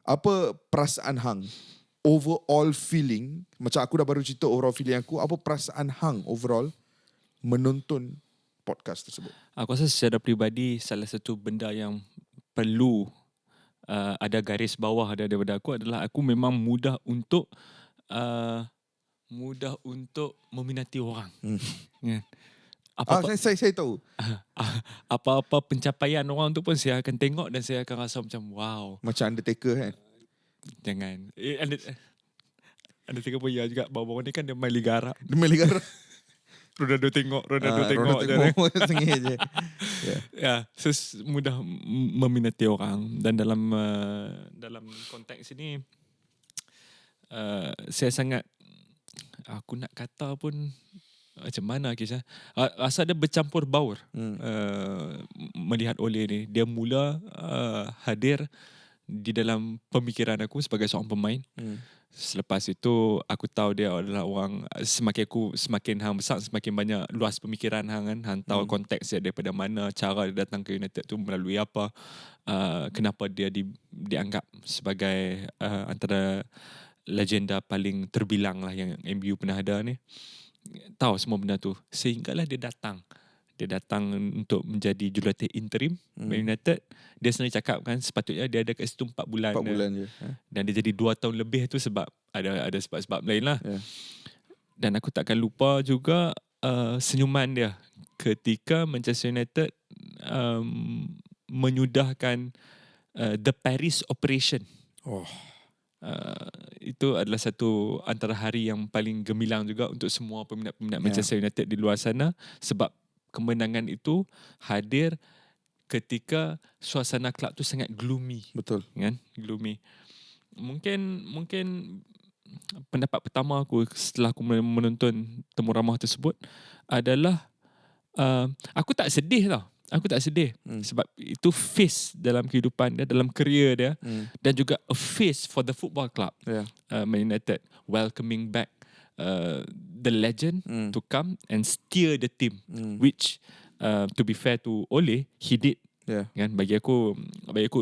Apa perasaan hang? Overall feeling, macam aku dah baru cerita overall feeling aku, apa perasaan hang overall menonton podcast tersebut? Aku rasa secara peribadi salah satu benda yang perlu ada garis bawah daripada aku adalah aku memang uh, mudah untuk meminati orang. Kan? Apa-apa Saya tahu. apa-apa pencapaian orang tu pun saya akan tengok dan saya akan rasa macam wow. Macam Undertaker kan. Jangan. Undertaker pun ya juga. Bawa-bawa ni kan dia main Liga Arab. Demi negara. Ronaldo tengok Ronald je. sengih je. Ya, mudah meminati orang dan dalam konteks ini saya sangat aku nak kata pun macam mana kisah rasa dia bercampur baur melihat Ole ni. Dia mula hadir di dalam pemikiran aku sebagai seorang pemain. Selepas itu aku tahu dia adalah orang, semakin hang besar semakin banyak luas pemikiran hang kan. Hang tahu konteks dia daripada mana, cara dia datang ke United tu melalui apa, kenapa dia dianggap sebagai antara legenda paling terbilang lah yang MU pernah ada ni. Tahu semua benda tu sehinggalah dia datang untuk menjadi jurulatih interim Man United. Dia sendiri cakap kan sepatutnya dia ada kat situ 4 bulan 4 bulan je. dan dia jadi 2 tahun lebih tu sebab ada sebab-sebab lain lah. Dan aku takkan lupa juga senyuman dia ketika Manchester United menyudahkan The Paris Operation. Itu adalah satu antara hari yang paling gemilang juga untuk semua peminat-peminat Manchester United di luar sana, sebab kemenangan itu hadir ketika suasana kelab tu sangat gloomy. Betul. Kan? Gloomy. Mungkin pendapat pertama aku setelah aku menonton temu ramah tersebut adalah aku tak sedih tau. Aku tak sedih sebab itu phase dalam kehidupan dia, dalam career dia, dan juga a phase for the football club. Man United welcoming back the legend to come and steer the team, which to be fair to Ole, he did. Kan, bagi aku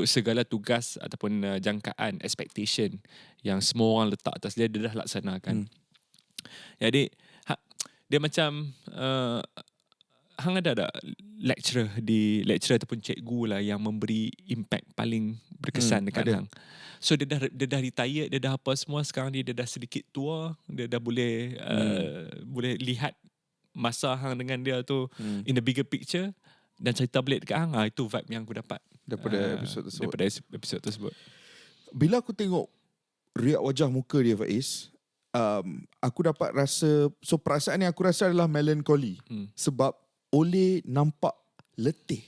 segala tugas ataupun jangkaan, expectation yang semua orang letak atas dia dah laksanakan. Jadi dia macam hang ada lecturer ataupun cikgu lah yang memberi impact paling berkesan dekat hang. So dia dah retired, dia dah apa semua, sekarang dia dah sedikit tua, dia dah boleh lihat masa hang dengan dia tu in the bigger picture dan cerita balik dekat hang. Itu vibe yang aku dapat daripada episod tersebut. Bila aku tengok riak wajah muka dia, Faiz, aku dapat rasa, perasaan yang aku rasa adalah melancholy. Sebab Ole nampak letih.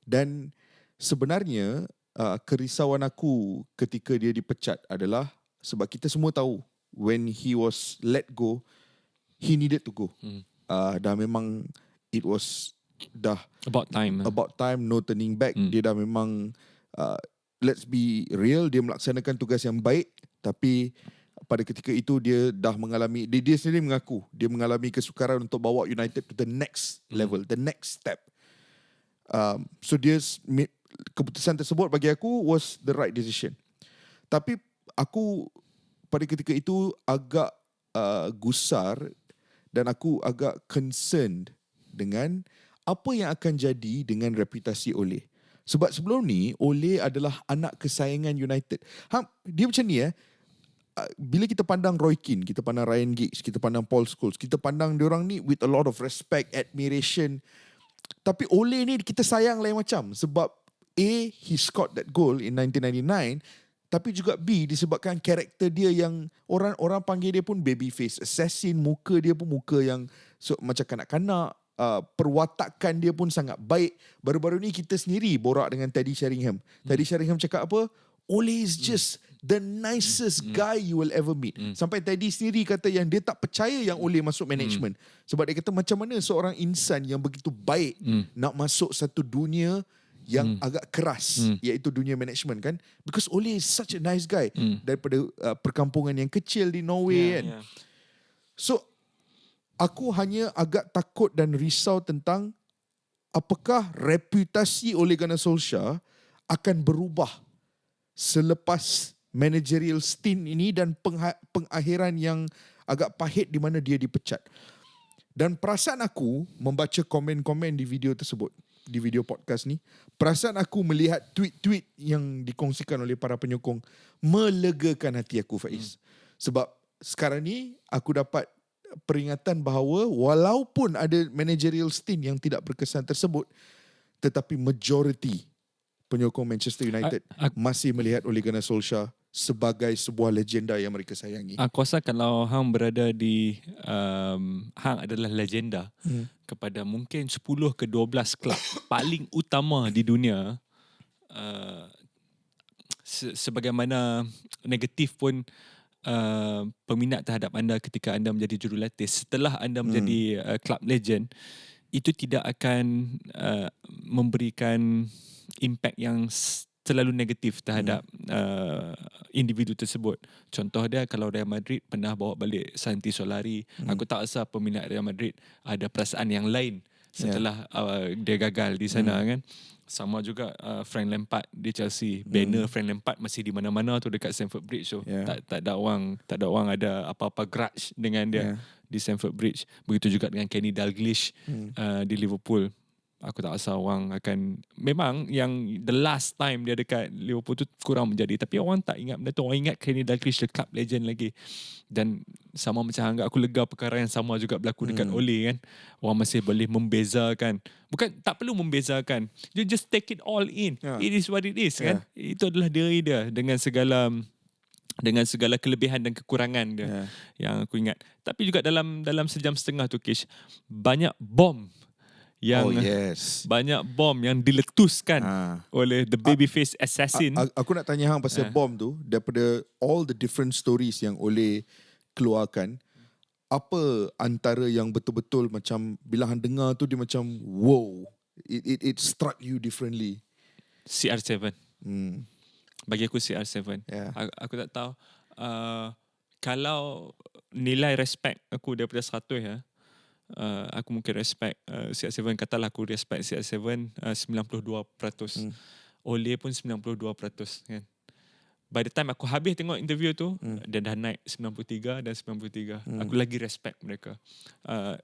Dan sebenarnya kerisauan aku ketika dia dipecat adalah sebab kita semua tahu when he was let go, he needed to go. Dah memang it was about time, no turning back. Dia dah memang let's be real, dia melaksanakan tugas yang baik, tapi pada ketika itu dia dah mengalami, dia sendiri mengaku dia mengalami kesukaran untuk bawa United to the next level, the next step. So keputusan tersebut bagi aku was the right decision. Tapi aku pada ketika itu agak gusar dan aku agak concerned dengan apa yang akan jadi dengan reputasi Ole. Sebab sebelum ni Ole adalah anak kesayangan United. Dia macam ni bila kita pandang Roy Keane, kita pandang Ryan Giggs, kita pandang Paul Scholes, kita pandang diorang ni with a lot of respect, admiration. Tapi Ole ni kita sayang lain macam. Sebab A, he scored that goal in 1999. Tapi juga B, disebabkan karakter dia yang orang panggil dia pun baby face assassin. Muka dia pun muka yang macam kanak-kanak. Perwatakan dia pun sangat baik. Baru-baru ni kita sendiri borak dengan Teddy Sheringham. Teddy Sheringham cakap apa? Ole is just the nicest guy you will ever meet. Sampai Teddy sendiri kata yang dia tak percaya yang Ole masuk management. Sebab dia kata macam mana seorang insan yang begitu baik nak masuk satu dunia yang agak keras, iaitu dunia management kan. Because Ole is such a nice guy. Daripada perkampungan yang kecil di Norway kan. So aku hanya agak takut dan risau tentang apakah reputasi Ole Gunnar Solskjaer akan berubah selepas managerial stint ini dan pengakhiran yang agak pahit di mana dia dipecat. Dan perasaan aku membaca komen-komen di video tersebut, di video podcast ni, perasaan aku melihat tweet-tweet yang dikongsikan oleh para penyokong melegakan hati aku, Faiz. Sebab sekarang ni aku dapat peringatan bahawa walaupun ada managerial stint yang tidak berkesan tersebut, tetapi majoriti penyokong Manchester United masih melihat Ole Gunnar Solskjaer sebagai sebuah legenda yang mereka sayangi. Aku rasa kalau hang berada di hang adalah legenda kepada mungkin 10 ke 12 klub paling utama di dunia, sebagaimana negatif pun peminat terhadap anda ketika anda menjadi jurulatih, setelah anda menjadi club legend, itu tidak akan memberikan impact yang terlalu negatif terhadap individu tersebut. Contoh dia, kalau Real Madrid pernah bawa balik Santi Solari, aku tak rasa peminat Real Madrid ada perasaan yang lain setelah dia gagal di sana kan. Sama juga Frank Lampard di Chelsea, banner Frank Lampard masih di mana-mana tu dekat Stamford Bridge tu. Tak ada orang ada apa-apa grudge dengan dia di Stamford Bridge. Begitu juga dengan Kenny Dalglish di Liverpool. Aku tak rasa orang akan, memang yang the last time dia dekat Liverpool tu kurang menjadi, tapi orang tak ingat benda tu. Orang ingat Kenny Dalglish the club legend lagi. Dan sama macam anggap aku lega perkara yang sama juga berlaku dekat Ole kan. Orang masih boleh membezakan. Bukan, tak perlu membezakan. You just take it all in. It is what it is kan. Itu adalah diri dia dengan segala kelebihan dan kekurangan dia yang aku ingat. Tapi juga dalam sejam setengah tu, Kish, banyak bom yang banyak bom yang diletuskan oleh the babyface assassin. Aku nak tanya hang pasal bom tu, daripada all the different stories yang Ole keluarkan, apa antara yang betul-betul macam bila hang dengar tu dia macam wow, it struck you differently? CR7. Bagi aku CR7. Aku tak tahu kalau nilai respect aku daripada 100 aku mungkin respect CR7. Katalah aku respect CR7 92%. Ole pun 92% kan. By the time aku habis tengok interview tu, dia dah naik 93 dan 93. Aku lagi respect mereka.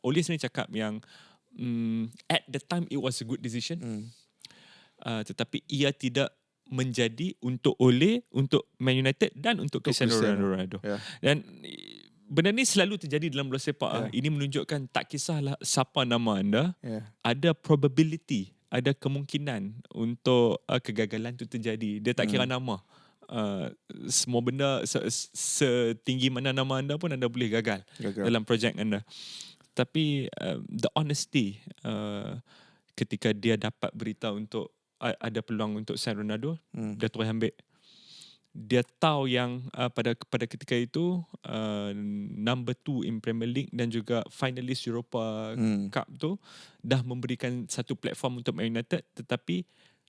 Ole sendiri cakap yang at the time it was a good decision. Tetapi ia tidak menjadi untuk Ole, untuk Man United dan untuk Cristiano Ronaldo. Dan benda ni selalu terjadi dalam bola sepak. Ini menunjukkan tak kisahlah siapa nama anda, ada probability, ada kemungkinan untuk kegagalan tu terjadi. Dia tak kira nama. Semua benda setinggi mana nama anda pun anda boleh gagal dalam projek anda. Tapi the honesty ketika dia dapat berita untuk ada peluang untuk sign Ronaldo, dia terus ambil. Dia tahu yang pada ketika itu number 2 in Premier League dan juga finalist Europa Cup tu dah memberikan satu platform untuk Man United, tetapi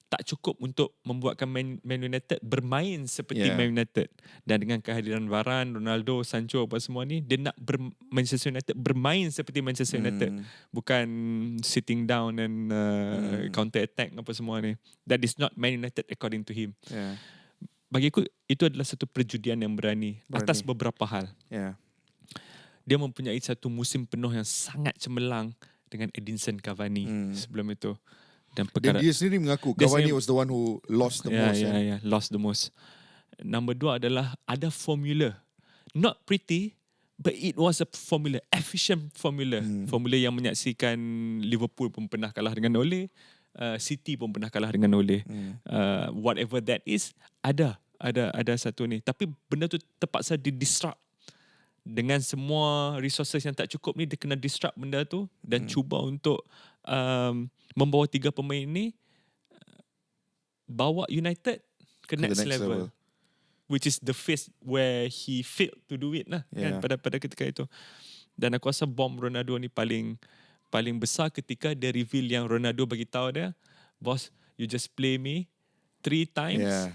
tak cukup untuk membuatkan Man United bermain seperti Man United. Dan dengan kehadiran Varane, Ronaldo, Sancho apa semua ni, dia nak Manchester United bermain seperti Manchester United, bukan sitting down and counter attack apa semua ni. That is not Man United according to him. Bagi aku itu adalah satu perjudian yang berani atas beberapa hal. Dia mempunyai satu musim penuh yang sangat cemerlang dengan Edinson Cavani sebelum itu. Dan dia sendiri mengaku Cavani was the one who lost the most. Lost the most. Number 2 adalah ada formula. Not pretty, but it was a formula, efficient formula. Formula yang menyaksikan Liverpool pun pernah kalah dengan Ole, City pun pernah kalah dengan Ole. Whatever that is, ada satu ni. Tapi benda tu terpaksa di-disrupt. Dengan semua resources yang tak cukup ni, dia kena disrupt benda tu dan cuba untuk membawa 3 pemain ni bawa United ke next level. Which is the phase where he failed to do it lah kan, pada ketika itu. Dan aku rasa bom Ronaldo ni paling besar ketika dia reveal yang Ronaldo bagi tahu dia, boss, you just play me 3 times.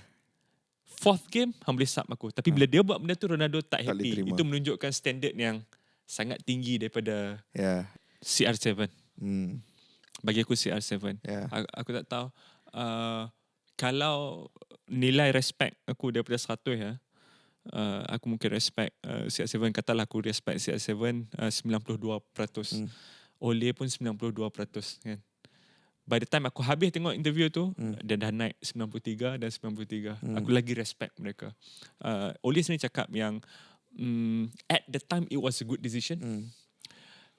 4th game hang boleh sub aku. Tapi bila dia buat benda tu, Ronaldo tak happy. Itu menunjukkan standard yang sangat tinggi daripada CR7. Bagi aku CR7. Aku tak tahu kalau nilai respect aku daripada 100 ya. Aku mungkin respect CR7, katalah aku respect CR7 92%. Ole pun 92% kan. By the time aku habis tengok interview tu, dia dah naik 93 dan 93. Aku lagi respect mereka. Ole sendiri cakap yang at the time it was a good decision.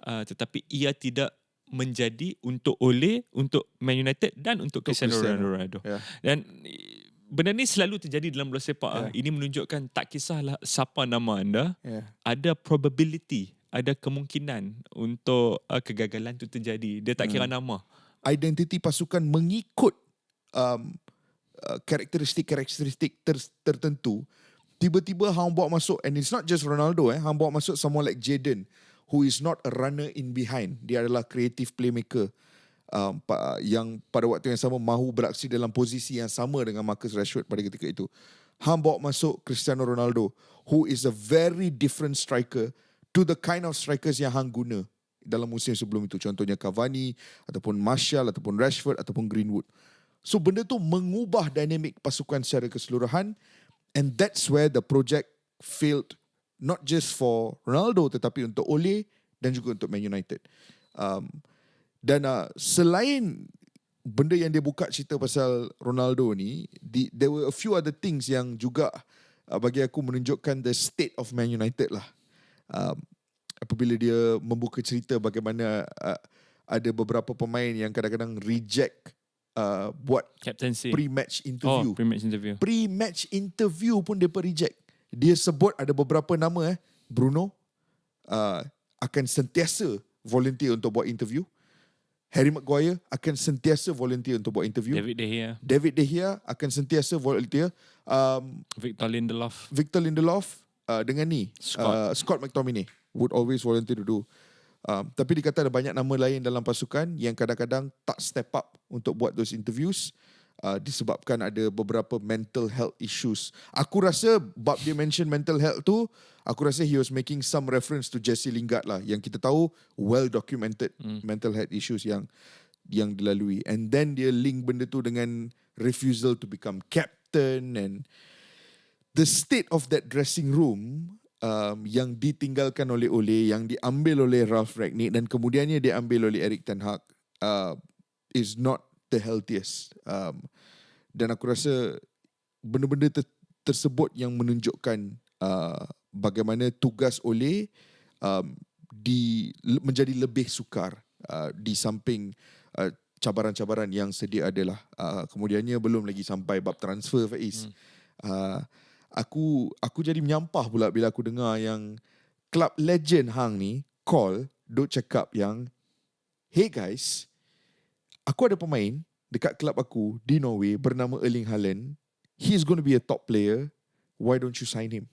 Tetapi ia tidak menjadi untuk Ole, untuk Man United dan untuk Cristiano Ronaldo. Yeah. Dan benda ni selalu terjadi dalam bola sepak. Ini menunjukkan tak kisahlah siapa nama anda, ada probability, ada kemungkinan untuk kegagalan tu terjadi. Dia tak kira nama. Identiti pasukan mengikut karakteristik tertentu. Tiba-tiba hang bawa masuk, and it's not just Ronaldo, hang bawa masuk someone like Jadon, who is not a runner in behind. Dia adalah creative playmaker yang pada waktu yang sama mahu beraksi dalam posisi yang sama dengan Marcus Rashford pada ketika itu. Hang bawa masuk Cristiano Ronaldo, who is a very different striker to the kind of strikers yang hang guna dalam musim sebelum itu. Contohnya Cavani, ataupun Martial, ataupun Rashford, ataupun Greenwood. So benda tu mengubah dinamik pasukan secara keseluruhan, and that's where the project failed, not just for Ronaldo tetapi untuk Ole dan juga untuk Man United. Dan selain benda yang dia buka cerita pasal Ronaldo ni, there were a few other things yang juga bagi aku menunjukkan the state of Man United lah. Apabila dia membuka cerita bagaimana ada beberapa pemain yang kadang-kadang reject buat captaincy, pre-match interview. Pre-match interview pun dia reject. Dia sebut ada beberapa nama Bruno akan sentiasa volunteer untuk buat interview. Harry Maguire akan sentiasa volunteer untuk buat interview. David De Gea akan sentiasa volunteer. Victor Lindelof dengan ni Scott McTominay would always volunteer to do. Tapi dikata ada banyak nama lain dalam pasukan yang kadang-kadang tak step up untuk buat those interviews disebabkan ada beberapa mental health issues. Aku rasa bab dia mention mental health tu, aku rasa he was making some reference to Jesse Lingard lah, yang kita tahu well documented mental health issues yang dilalui. And then dia link benda tu dengan refusal to become captain, and the state of that dressing room yang ditinggalkan oleh Ole, yang diambil oleh Ralf Rangnick dan kemudiannya diambil oleh Erik ten Hag is not the healthiest. Dan aku rasa benda-benda tersebut yang menunjukkan bagaimana tugas Ole menjadi lebih sukar di samping cabaran-cabaran yang sedia adalah. Kemudiannya belum lagi sampai bab transfer, Faiz. Aku jadi menyampah pula bila aku dengar yang club legend hang ni duk cakap yang, hey guys, aku ada pemain dekat klub aku di Norway bernama Erling Haaland. He's going to be a top player. Why don't you sign him?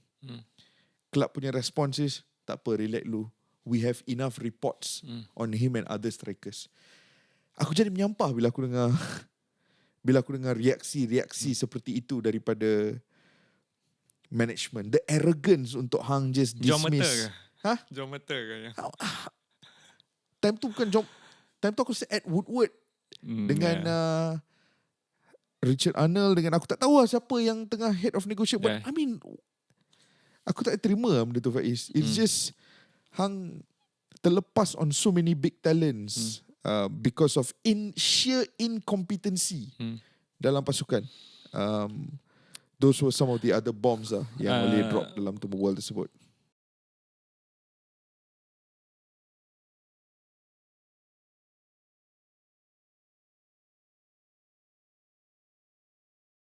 Klub punya response is, tak apa, relax lu. We have enough reports on him and other strikers. Aku jadi menyampah bila aku dengar reaksi seperti itu daripada management. The arrogance untuk hang just dismiss. John Mata ke? Time tu aku rasa Ed Woodward dengan Richard Arnold, dengan aku tak tahu lah siapa yang tengah head of negotiation. But I mean, aku tak terima benda tu, Faiz. It's just hang terlepas on so many big talents because of sheer incompetency dalam pasukan. Those were some of the other bombs yang boleh drop dalam tubuh world tersebut.